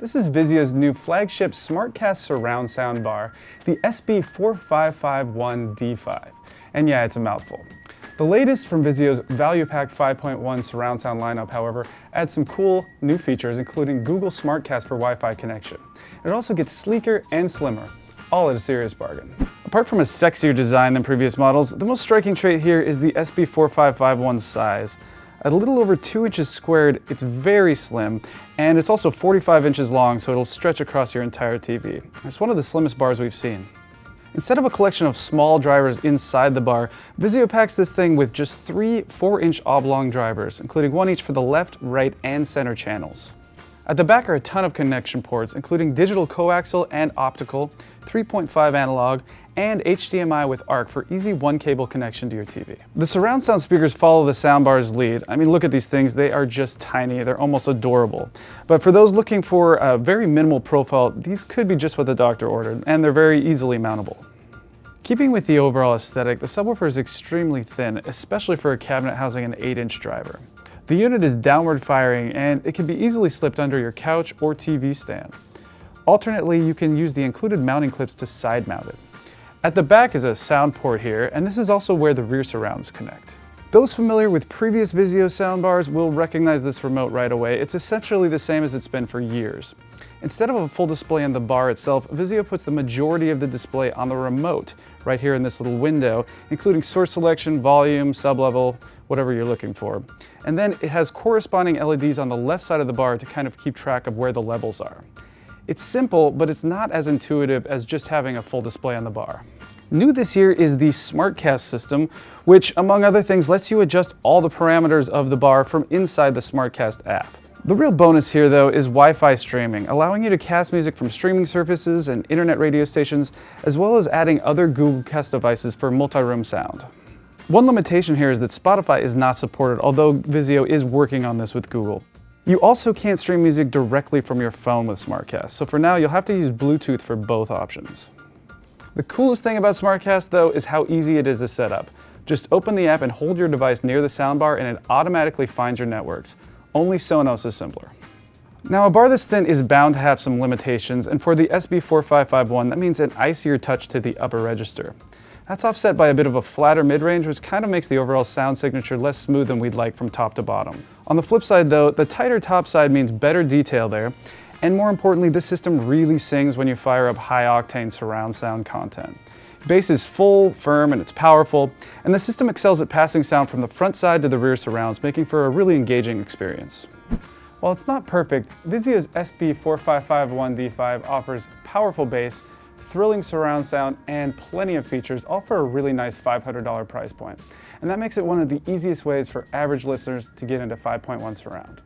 This is Vizio's new flagship Smartcast surround sound bar, the SB4551-D5. And yeah, it's a mouthful. The latest from Vizio's Value Pack 5.1 surround sound lineup, however, adds some cool new features, including Google Smartcast for Wi-Fi connection. It also gets sleeker and slimmer, all at a serious bargain. Apart from a sexier design than previous models, the most striking trait here is the SB4551's size. At a little over 2 inches squared, it's very slim, and it's also 45 inches long, so it'll stretch across your entire TV. It's one of the slimmest bars we've seen. Instead of a collection of small drivers inside the bar, Vizio packs this thing with just 3 4-inch oblong drivers, including one each for the left, right, and center channels. At the back are a ton of connection ports, including digital coaxial and optical, 3.5 analog, and HDMI with ARC for easy one-cable connection to your TV. The surround sound speakers follow the soundbar's lead. I mean, look at these things. They are just tiny. They're almost adorable. But for those looking for a very minimal profile, these could be just what the doctor ordered, and they're very easily mountable. Keeping with the overall aesthetic, the subwoofer is extremely thin, especially for a cabinet housing an 8-inch driver. The unit is downward firing, and it can be easily slipped under your couch or TV stand. Alternately, you can use the included mounting clips to side mount it. At the back is a sound port here, and this is also where the rear surrounds connect. Those familiar with previous Vizio soundbars will recognize this remote right away. It's essentially the same as it's been for years. Instead of a full display on the bar itself, Vizio puts the majority of the display on the remote, right here in this little window, including source selection, volume, sublevel, whatever you're looking for. And then it has corresponding LEDs on the left side of the bar to kind of keep track of where the levels are. It's simple, but it's not as intuitive as just having a full display on the bar. New this year is the Smartcast system, which, among other things, lets you adjust all the parameters of the bar from inside the Smartcast app. The real bonus here, though, is Wi-Fi streaming, allowing you to cast music from streaming services and internet radio stations, as well as adding other Google Cast devices for multi-room sound. One limitation here is that Spotify is not supported, although Vizio is working on this with Google. You also can't stream music directly from your phone with Smartcast, so for now you'll have to use Bluetooth for both options. The coolest thing about Smartcast, though, is how easy it is to set up. Just open the app and hold your device near the soundbar and it automatically finds your networks. Only Sonos is simpler. Now, a bar this thin is bound to have some limitations, and for the SB4551, that means an icier touch to the upper register. That's offset by a bit of a flatter mid-range, which kind of makes the overall sound signature less smooth than we'd like from top to bottom. On the flip side, though, the tighter top side means better detail there, and more importantly, this system really sings when you fire up high-octane surround sound content. Bass is full, firm, and it's powerful, and the system excels at passing sound from the front side to the rear surrounds, making for a really engaging experience. While it's not perfect, Vizio's SB4551-D5 offers powerful bass, thrilling surround sound, and plenty of features, all for a really nice $500 price point. And that makes it one of the easiest ways for average listeners to get into 5.1 surround.